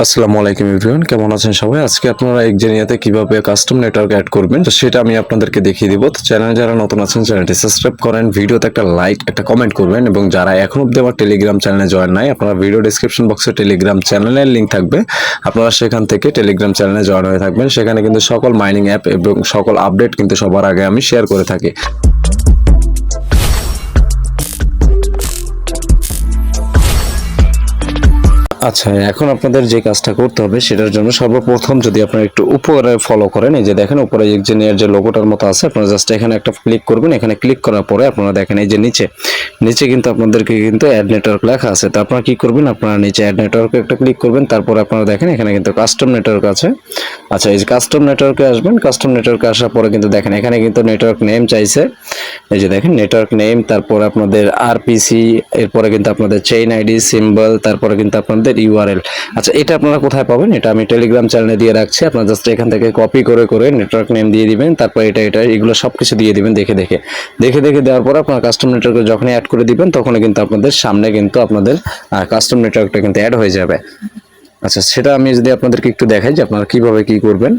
আসসালামু আলাইকুম এভরিওয়ান, কেমন আছেন সবাই? আজকে আপনারা এক্সজেনিয়াতে কিভাবে কাস্টম নেটওয়ার্ক অ্যাড করবেন তো সেটা আমি আপনাদেরকে দেখিয়ে দিব। তো চ্যানেলে যারা নতুন আছেন চ্যানেলটি সাবস্ক্রাইব করেন, ভিডিওতে একটা লাইক একটা কমেন্ট করবেন, এবং যারা এখন অবধি আমার টেলিগ্রাম চ্যানেলে জয়েন নাই, আপনারা ভিডিও ডেসক্রিপশন বক্সে টেলিগ্রাম চ্যানেলের লিঙ্ক থাকবে, আপনারা সেখান থেকে টেলিগ্রাম চ্যানেলে জয়েন হয়ে থাকবেন। সেখানে কিন্তু সকল মাইনিং অ্যাপ এবং সকল আপডেট কিন্তু সবার আগে আমি শেয়ার করে থাকি। আচ্ছা, এখন আপনাদের যে কাজটা করতে হবে সেটার জন্য সর্বপ্রথম যদি আপনারা একটু উপরে ফলো করেন, এই যে দেখেন উপরে এক্সজেনিয়ার যে লোগোটার মতো আছে, আপনারা জাস্ট এখানে একটা ক্লিক করবেন। এখানে ক্লিক করার পরে আপনারা দেখেন এই যে নিচে কিন্তু আপনাদেরকে কিন্তু অ্যাড নেটওয়ার্ক লেখা আছে। তো আপনারা কি করবেন, আপনারা নিচে অ্যাড নেটওয়ার্কে একটা ক্লিক করবেন। তারপরে আপনারা দেখেন এখানে কিন্তু কাস্টম নেটওয়ার্ক আছে। আচ্ছা, এই যে কাস্টম নেটওয়ার্কে আসবেন। কাস্টম নেটওয়ার্কে আসার পরে কিন্তু দেখেন এখানে কিন্তু নেটওয়ার্ক নেম চাইছে। এই যে দেখেন নেটওয়ার্ক নেম, তারপর আপনাদের আরপিসি, এরপরে কিন্তু আপনাদের চেইন আইডি, সিম্বল, তারপরে কিন্তু আপনাদের ইউআরএল। আচ্ছা, এটা আপনারা কোথায় পাবেন? এটা আমি টেলিগ্রাম চ্যানেলে দিয়ে রাখছি। আপনারা জাস্ট এখান থেকে কপি করে নেটওয়ার্ক নেম দিয়ে দিবেন, তারপর এটা এগুলো সবকিছু দিয়ে দিবেন দেখে দেওয়ার পর আপনার কাস্টম নেটওয়ার্কে যখন অ্যাড করে দিবেন তখন কিন্তু আপনাদের সামনে কিন্তু আপনাদের কাস্টম নেটওয়ার্কটা কিন্তু অ্যাড হয়ে যাবে। আচ্ছা, সেটা আমি যদি আপনাদেরকে একটু দেখাই যে আপনারা কিভাবে কি করবেন।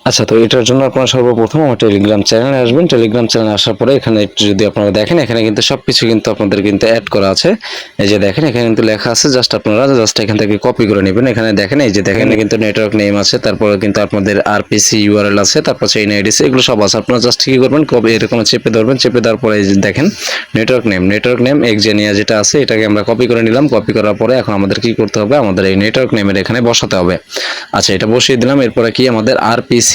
আচ্ছা, তো এটার জন্য আপনারা সর্বপ্রথম আমার টেলিগ্রাম চ্যানেলে আসবেন। টেলিগ্রাম চ্যানেলে আসার পরে এখানে যদি আপনারা দেখেন এখানে কিন্তু সবকিছু কিন্তু আপনাদের কিন্তু অ্যাড করা আছে। এই যে দেখেন এখানে কিন্তু লেখা আছে, জাস্ট আপনারা এখান থেকে কপি করে নেবেন। এখানে দেখেন এই যে দেখেন কিন্তু নেটওয়ার্ক নেম আছে, তারপরে কিন্তু আপনাদের আরপিসি, ইউআরএল আছে, তারপর চেইন আইডি, এগুলো সব আছে। আপনারা জাস্ট কি করবেন, কপি এরকম চেপে ধরবেন। চেপে দেওয়ার পরে এই যে দেখেন নেটওয়ার্ক নেম এক্সজেনিয়া যেটা আছে এটাকে আমরা কপি করে নিলাম। কপি করার পরে এখন আমাদের কি করতে হবে, আমাদের এই নেটওয়ার্ক নেমের এখানে বসাতে হবে। আচ্ছা, এটা বসিয়ে দিলাম। এরপরে কি আমাদের আরপিসি।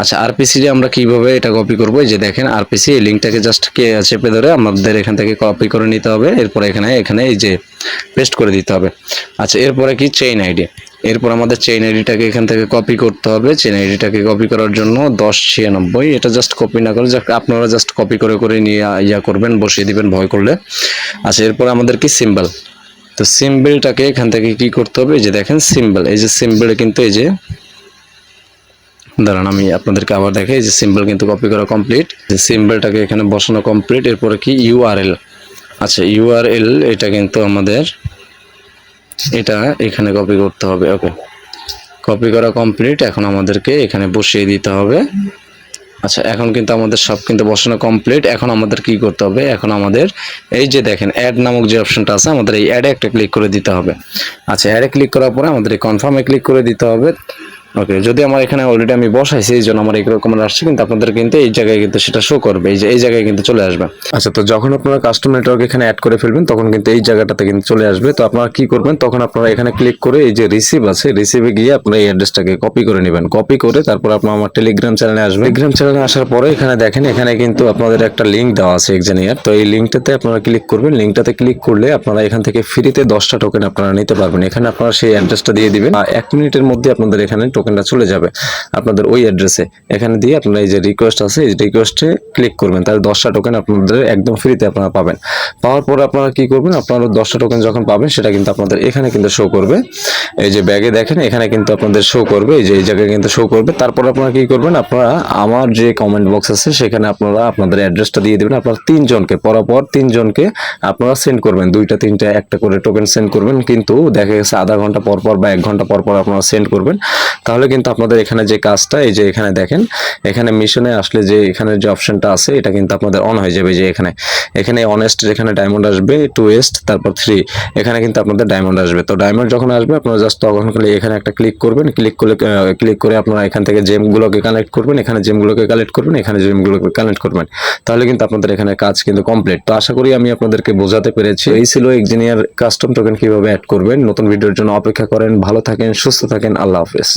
আচ্ছা, আরপিসি যে আমরা কিভাবে এটা কপি করব, এই যে দেখেন আরপিসি, এই লিংকটাকে জাস্ট চেপে ধরে আমাদের এখান থেকে কপি করে নিতে হবে। এরপরে এখানে এই যে পেস্ট করে দিতে হবে। আচ্ছা, এরপরে কি চেইন আইডি। এরপর আমাদের চেইন আইডিটাকে এখান থেকে কপি করতে হবে। চেইন আইডিটাকে কপি করার জন্য 1096, এটা জাস্ট কপি না করে আপনারা জাস্ট কপি করে নিয়ে করবেন, বসিয়ে দিবেন ভয় করলে। আচ্ছা, এরপর আমাদের কি সিম্বল। তো সিম্বলটাকে এখান থেকে কি করতে হবে, এই যে দেখেন সিম্বল, এই যে সিম্বল কিন্তু এই যে দাঁড়ান আমি আপনাদেরকে আবার দেখাই। এই যে সিম্বল কিন্তু কপি করা কমপ্লিট, সিম্বলটাকে এখানে বসানো কমপ্লিট। এরপরে কি ইউআরএল। আচ্ছা, ইউআরএল এটা কিন্তু আমাদের এটা এখানে কপি করতে হবে। ওকে, কপি করা কমপ্লিট। এখন আমাদেরকে এখানে বসিয়ে দিতে হবে। আচ্ছা, এখন কিন্তু আমাদের সব কিন্তু বসানো কমপ্লিট। এখন আমাদের কি করতে হবে, এখন আমাদের এই যে দেখেন অ্যাড নামক যে অপশনটা আছে, আমাদের এই অ্যাডে একটা ক্লিক করে দিতে হবে। আচ্ছা, অ্যাডে ক্লিক করার পরে আমাদের এই কনফার্মে ক্লিক করে দিতে হবে। ওকে, যদি আমার এখানে অলরেডি আমি বসাইছি এই জন্য আমার এরকম আসছে, কিন্তু আপনাদের কিন্তু এই জায়গায় কিন্তু সেটা শো করবে, এই যে এই জায়গায় কিন্তু চলে আসবে। আচ্ছা, তো যখন আপনারা কাস্টম নেটওয়ার্ক এখানে অ্যাড করে ফেলবেন তখন কিন্তু এই জায়গাটাতে কিন্তু চলে আসবে। তো আপনারা কি করবেন, তখন আপনারা এখানে ক্লিক করে এই যে রিসিভ আছে, রিসিভে গিয়ে আপনারা এই অ্যাড্রেসটাকে কপি করে নেবেন। কপি করে তারপর আপনারা আমার টেলিগ্রাম চ্যানেলে আসবেন। টেলিগ্রাম চ্যানেলে আসার পরে এখানে দেখেন এখানে কিন্তু আপনাদের একটা লিঙ্ক দেওয়া আছে এক্সজেনিয়ার। তো এই লিঙ্কটাতে আপনারা ক্লিক করবেন। লিঙ্কটাতে ক্লিক করলে আপনারা এখান থেকে ফ্রিতে 10টা টোকেন আপনারা নিতে পারবেন। এখানে আপনারা সেই অ্যাড্রেসটা দিয়ে দিবেন, 1 মিনিটের মধ্যে আপনাদের এখানে টোকেনটা চলে যাবে আপনাদের ওই অ্যাড্রেসে। এখানে দিয়ে আপনারা এই যে রিকোয়েস্ট আছে, এই রিকোয়েস্টে ক্লিক করবেন, তাহলে 10টা টোকেন আপনাদের একদম ফ্রিতে আপনারা পাবেন। পাওয়ার পরে আপনারা কি করবেন, আপনারা 10টা টোকেন যখন পাবেন সেটা কিন্তু আপনাদের এখানে কিন্তু শো করবে। এই যে ব্যাগে দেখেন এখানে কিন্তু আপনাদের শো করবে, এই যে এই জায়গায় কিন্তু শো করবে। তারপর আপনারা কি করবেন, আপনারা আমার যে কমেন্ট বক্স আছে সেখানে আপনারা আপনাদের অ্যাড্রেসটা দিয়ে দিবেন। আপনারা 3 জনকে পরপর 3 জনকে আপনারা সেন্ড করবেন, 2টা 3টা একটা করে টোকেন সেন্ড করবেন। কিন্তু দেখা গেছে আধা ঘন্টা পর পর বা 1 ঘন্টা পর পর আপনারা সেন্ড করবেন। তাহলে কিন্তু আপনাদের এখানে যে কাজটা, এই যে এখানে দেখেন এখানে মিশনে আসলে যে এখানে যে অপশনটা আছে এটা কিন্তু আপনাদের অন হয়ে যাবে। যে এখানে অনেস্ট এখানে ডায়মন্ড আসবে, 2 এস্ট, তারপর 3, এখানে কিন্তু আপনাদের ডায়মন্ড আসবে। তো ডায়মন্ড যখন আসবে আপনারা জাস্ট তখন এখানে একটা ক্লিক করবেন। ক্লিক করে আপনারা এখান থেকে জেমগুলোকে কালেক্ট করবেন, এখানে জেমগুলোকে কালেক্ট করবেন, এখানে জেমগুলোকে কালেক্ট করবেন। তাহলে কিন্তু আপনাদের এখানে কাজ কিন্তু কমপ্লিট। তো আশা করি আমি আপনাদেরকে বোঝাতে পেরেছি। এই ছিল এক্সজেনিয়ার কাস্টম টোকেন কিভাবে অ্যাড করবেন। নতুন ভিডিওর জন্য অপেক্ষা করেন। ভালো থাকেন, সুস্থ থাকেন, আল্লাহ হাফেজ।